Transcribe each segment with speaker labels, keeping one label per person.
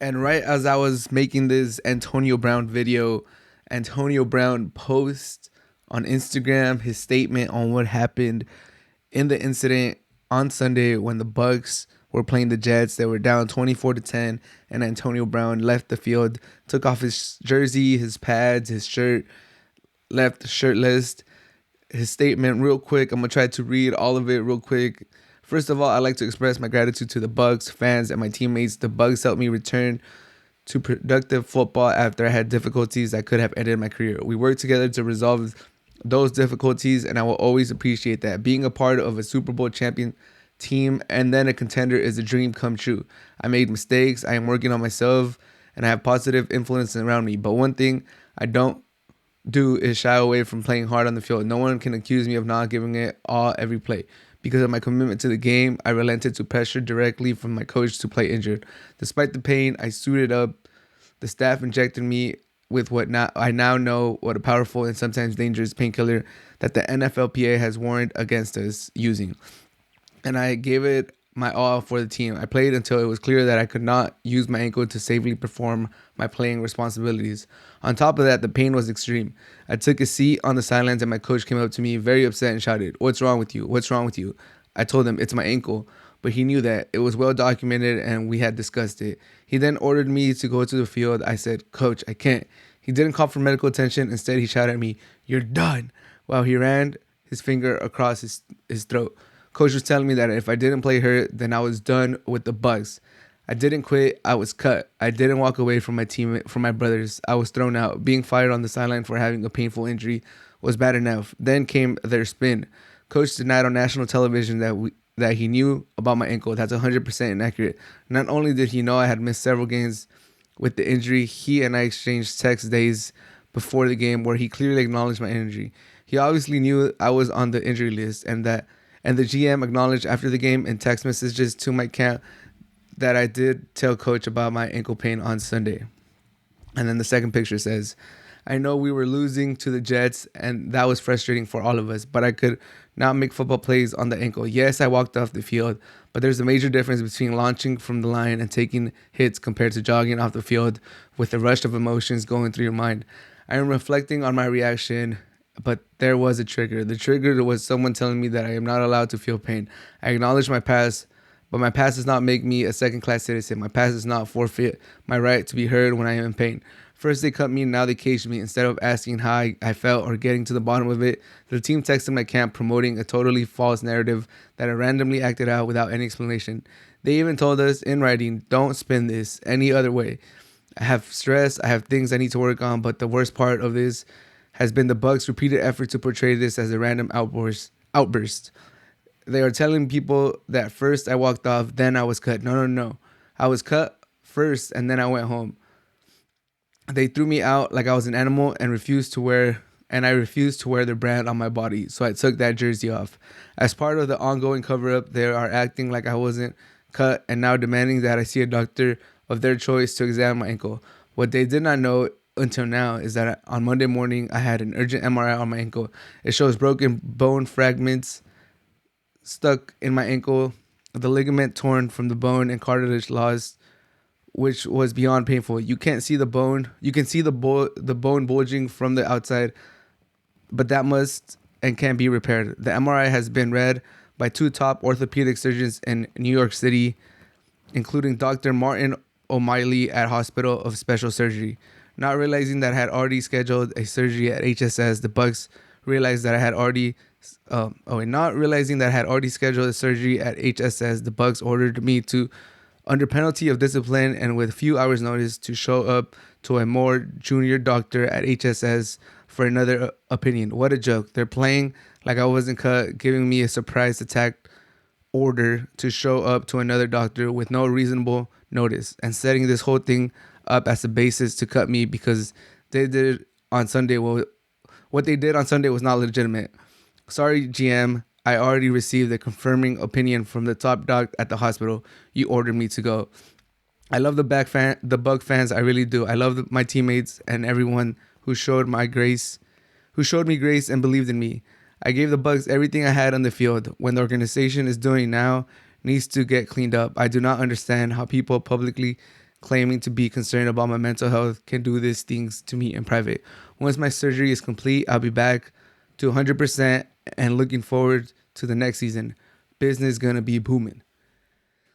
Speaker 1: And right as I was making this Antonio Brown video, Antonio Brown post on Instagram his statement on what happened in the incident on Sunday when the Bucs were playing the Jets. They were down 24-10, and Antonio Brown left the field, took off his jersey, his pads, his shirt, left shirtless. His statement real quick. I'm gonna try to read all of it real quick. First of all, I'd like to express my gratitude to the Bucs fans and my teammates. The Bucs helped me return to productive football after I had difficulties that could have ended my career. We worked together to resolve those difficulties, and I will always appreciate that. Being a part of a Super Bowl champion team and then a contender is a dream come true. I made mistakes. I am working on myself, and I have positive influence around me. But one thing I don't do is shy away from playing hard on the field. No one can accuse me of not giving it all every play. Because of my commitment to the game, I relented to pressure directly from my coach to play injured. Despite the pain, I suited up. The staff injected me with I now know what a powerful and sometimes dangerous painkiller that the NFLPA has warned against us using. And I gave it my all for the team. I played until it was clear that I could not use my ankle to safely perform my playing responsibilities. On top of that, the pain was extreme. I took a seat on the sidelines and my coach came up to me very upset and shouted, "What's wrong with you? What's wrong with you?" I told him, "It's my ankle." But he knew that. It was well documented and we had discussed it. He then ordered me to go to the field. I said, "Coach, I can't." He didn't call for medical attention. Instead, he shouted at me, "You're done," while he ran his finger across his throat. Coach was telling me that if I didn't play hurt, then I was done with the Bucs. I didn't quit. I was cut. I didn't walk away from my team, from my brothers. I was thrown out. Being fired on the sideline for having a painful injury was bad enough. Then came their spin. Coach denied on national television that he knew about my ankle. That's 100% inaccurate. Not only did he know I had missed several games with the injury, he and I exchanged text days before the game where he clearly acknowledged my injury. He obviously knew I was on the injury list and the GM acknowledged after the game in text messages to my camp that I did tell coach about my ankle pain on Sunday. And then the second picture says, "I know we were losing to the Jets and that was frustrating for all of us, but I could not make football plays on the ankle. Yes, I walked off the field, but there's a major difference between launching from the line and taking hits compared to jogging off the field with a rush of emotions going through your mind. I am reflecting on my reaction, but there was a trigger. The trigger was someone telling me that I am not allowed to feel pain. I acknowledge my past, but my past does not make me a second-class citizen. My past does not forfeit my right to be heard when I am in pain. First they cut me, now they caged me. Instead of asking how I felt or getting to the bottom of it, the team texted my camp promoting a totally false narrative that I randomly acted out without any explanation. They even told us in writing, don't spin this any other way. I have stress, I have things I need to work on, but the worst part of this has been the Bucs' repeated effort to portray this as a random outburst. They are telling people that first I walked off, then I was cut. No, no, no. I was cut first and then I went home. They threw me out like I was an animal and I refused to wear their brand on my body, so I took that jersey off. As part of the ongoing cover-up, they are acting like I wasn't cut and now demanding that I see a doctor of their choice to examine my ankle. What they did not know until now is that on Monday morning, I had an urgent MRI on my ankle. It shows broken bone fragments stuck in my ankle, the ligament torn from the bone, and cartilage lost, which was beyond painful. You can't see the bone. You can see the bone bulging from the outside, but that must and can be repaired. The MRI has been read by two top orthopedic surgeons in New York City, including Dr. Martin O'Malley at Hospital of Special Surgery. Not realizing that I had already scheduled a surgery at HSS, the Bucs realized that I had already not realizing that I had already scheduled a surgery at HSS, the Bucs ordered me to, under penalty of discipline and with few hours notice, to show up to a more junior doctor at HSS for another opinion. What a joke. They're playing like I wasn't cut, giving me a surprise attack order to show up to another doctor with no reasonable notice and setting this whole thing up as a basis to cut me because they did on Sunday. Well, what they did on Sunday was not legitimate. Sorry, GM. I already received a confirming opinion from the top doc at the hospital. You ordered me to go. I love the Bug fans. I really do. I love my teammates and everyone who showed me grace and believed in me. I gave the Bugs everything I had on the field. When the organization is doing now needs to get cleaned up. I do not understand how people publicly claiming to be concerned about my mental health can do these things to me in private. Once my surgery is complete, I'll be back to 100% and looking forward to the next season. Business gonna be booming.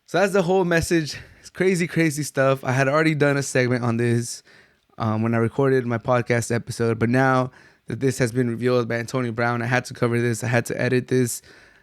Speaker 1: So that's the whole message. It's crazy, crazy stuff. I had already done a segment on this when I recorded my podcast episode, but now that this has been revealed by Antonio Brown, I had to cover this. I had to edit this.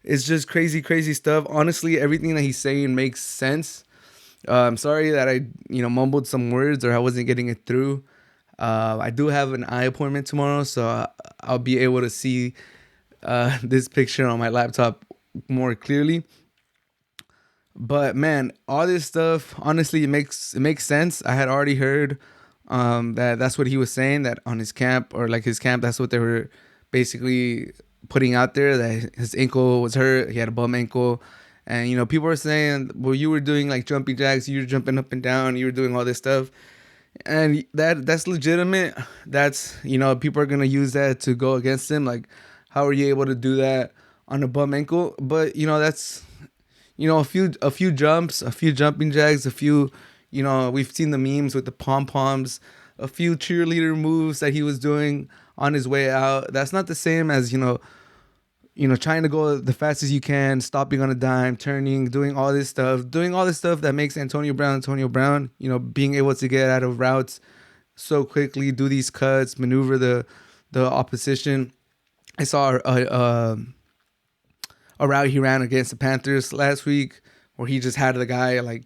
Speaker 1: It's just crazy, crazy stuff. Honestly, everything that he's saying makes sense. I'm sorry that I, mumbled some words or I wasn't getting it through. I do have an eye appointment tomorrow, so I'll be able to see this picture on my laptop more clearly. But man, all this stuff, honestly, it makes sense. I had already heard that's what he was saying, that on his camp, or like his camp, that's what they were basically putting out there, that his ankle was hurt. He had a bum ankle. And, people were saying, well, you were doing like jumping jacks, you were jumping up and down, you were doing all this stuff. And that's legitimate. That's, people are going to use that to go against him. Like, how are you able to do that on a bum ankle? But, that's, a few jumps, a few jumping jacks, a few, we've seen the memes with the pom-poms, a few cheerleader moves that he was doing on his way out. That's not the same as, trying to go the fastest you can, stopping on a dime, turning, doing all this stuff that makes Antonio Brown, being able to get out of routes so quickly, do these cuts, maneuver the opposition. I saw a route he ran against the Panthers last week where he just had the guy like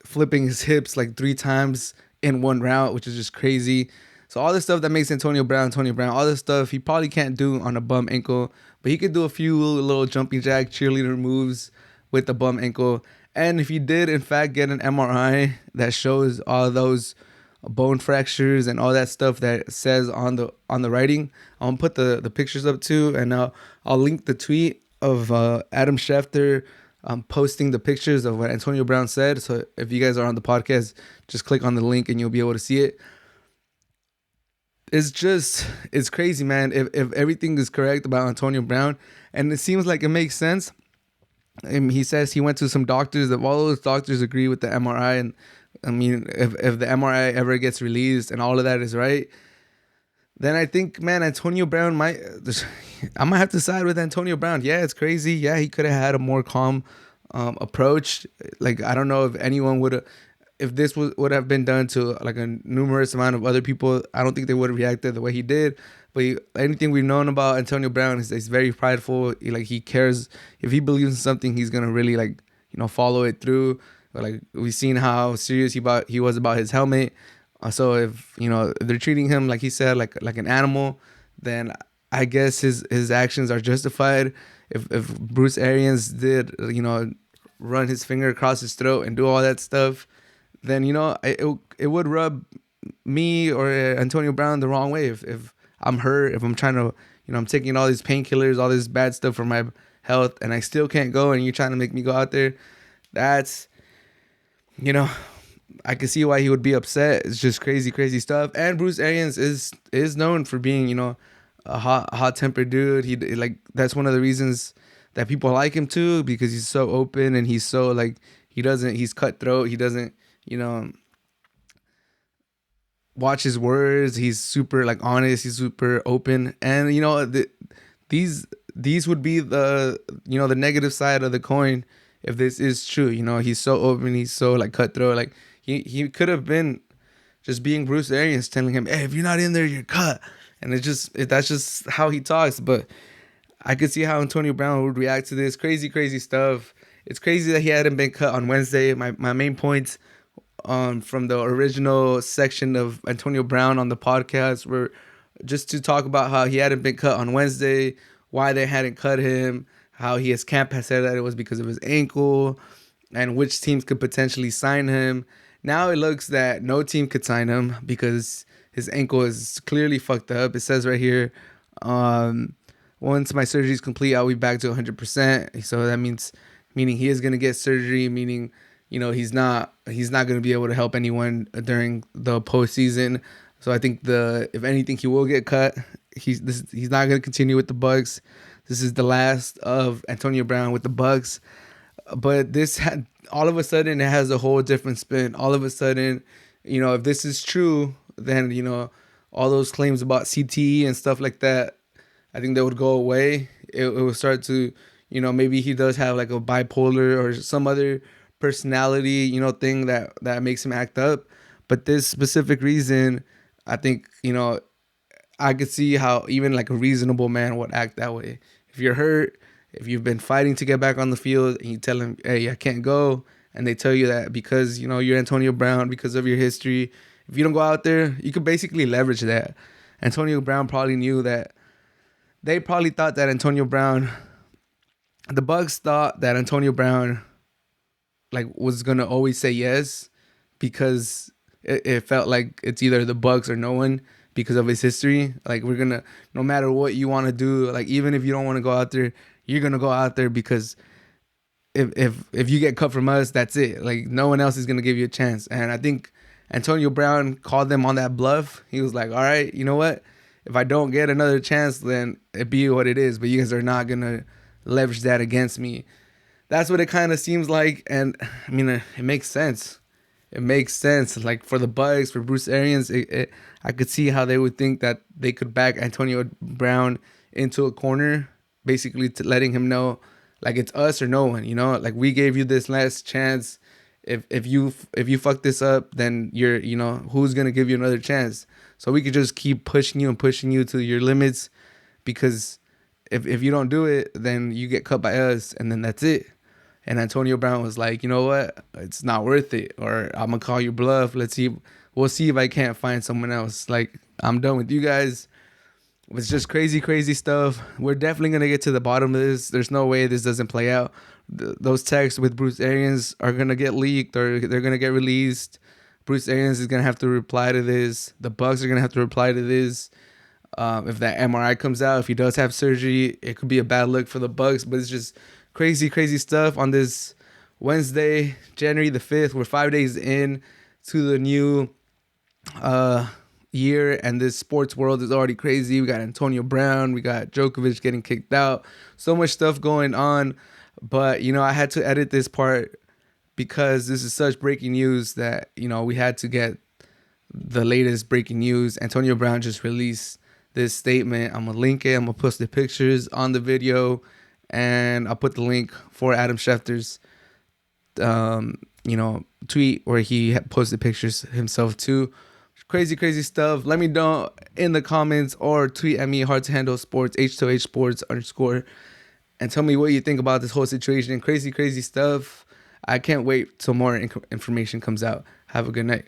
Speaker 1: flipping his hips like 3 times in one route, which is just crazy. So all this stuff that makes Antonio Brown, all this stuff he probably can't do on a bum ankle, but he could do a few little jumping jack cheerleader moves with the bum ankle. And if he did in fact get an MRI that shows all those bone fractures and all that stuff that says on the writing, I'll put the pictures up too, and I'll link the tweet of Adam Schefter posting the pictures of what Antonio Brown said. So if you guys are on the podcast, just click on the link and you'll be able to see it. It's crazy, man. If everything is correct about Antonio Brown, and it seems like it makes sense. And he says he went to some doctors. If all those doctors agree with the MRI, and I mean, if the MRI ever gets released and all of that is right, then I think, man, Antonio Brown I might have to side with Antonio Brown. Yeah, it's crazy. Yeah, he could have had a more calm approach. Like, I don't know if anyone if this would have been done to like a numerous amount of other people, I don't think they would have reacted the way he did. But anything we've known about Antonio Brown is he's very prideful. He cares. If he believes in something, he's gonna really follow it through. But like, we've seen how serious he was about his helmet. So if they're treating him like he said, like an animal, then I guess his actions are justified. If Bruce Arians did run his finger across his throat and do all that stuff, then it would rub me or Antonio Brown the wrong way. If I'm hurt, if I'm trying to I'm taking all these painkillers, all this bad stuff for my health, and I still can't go, and you're trying to make me go out there, that's I can see why he would be upset. It's just crazy, crazy stuff. And Bruce Arians is known for being, a hot-tempered dude. He that's one of the reasons that people like him too, because he's so open and he's so he's cutthroat. He doesn't, watch his words. He's super honest. He's super open. And these would be the the negative side of the coin if this is true. He's so open. He's so cutthroat. He could have been just being Bruce Arians, telling him, hey, if you're not in there, you're cut. And that's just how he talks. But I could see how Antonio Brown would react to this. Crazy, crazy stuff. It's crazy that he hadn't been cut on Wednesday. My main points from the original section of Antonio Brown on the podcast were just to talk about how he hadn't been cut on Wednesday, why they hadn't cut him, how his camp has said that it was because of his ankle, and which teams could potentially sign him. Now it looks that no team could sign him because his ankle is clearly fucked up. It says right here, once my surgery is complete, I'll be back to 100%. So that meaning he is going to get surgery, meaning, he's not going to be able to help anyone during the postseason. So I think if anything, he will get cut. He's not going to continue with the Bucs. This is the last of Antonio Brown with the Bucs. But this had all of a sudden it has a whole different spin. All of a sudden, if this is true, then all those claims about CTE and stuff like that, I think they would go away. It would start to, maybe he does have like a bipolar or some other personality, thing that makes him act up. But this specific reason, I think, I could see how even like a reasonable man would act that way. If you're hurt, if you've been fighting to get back on the field and you tell him, hey, I can't go, and they tell you that because, you're Antonio Brown, because of your history, if you don't go out there, you could basically leverage that. Antonio Brown probably knew that. They probably thought that Antonio Brown, the Bucs thought that Antonio Brown like was gonna always say yes because it felt like it's either the Bucs or no one because of his history. Like we're gonna, no matter what you want to do, like even if you don't want to go out there, you're gonna go out there because if you get cut from us, that's it. Like no one else is gonna give you a chance. And I think Antonio Brown called them on that bluff. He was like, all right, you know what? If I don't get another chance, then it be what it is. But you guys are not gonna leverage that against me. That's what it kind of seems like. And I mean, it makes sense. It makes sense. Like for the Bucs, for Bruce Arians, I could see how they would think that they could back Antonio Brown into a corner, basically to letting him know, like it's us or no one. Like we gave you this last chance. If you fuck this up, then you're who's gonna give you another chance? So we could just keep pushing you and pushing you to your limits, because if you don't do it, then you get cut by us, and then that's it. And Antonio Brown was like, you know what? It's not worth it. Or I'm going to call your bluff. We'll see if I can't find someone else. Like, I'm done with you guys. It's just crazy, crazy stuff. We're definitely going to get to the bottom of this. There's no way this doesn't play out. Those texts with Bruce Arians are going to get leaked, or they're going to get released. Bruce Arians is going to have to reply to this. The Bucs are going to have to reply to this. If that MRI comes out, if he does have surgery, it could be a bad look for the Bucs. But it's just crazy, crazy stuff on this Wednesday, January the 5th. We're 5 days in to the new year, and this sports world is already crazy. We got Antonio Brown, we got Djokovic getting kicked out, so much stuff going on. But I had to edit this part because this is such breaking news that we had to get the latest breaking news. Antonio Brown just released this statement. I'm gonna link it. I'm gonna post the pictures on the video, and I'll put the link for Adam Schefter's tweet where he posted pictures himself too. Crazy, crazy stuff. Let me know in the comments or tweet at me, hard to handle sports, H2H sports _ and tell me what you think about this whole situation. Crazy, crazy stuff. I can't wait till more information comes out. Have a good night.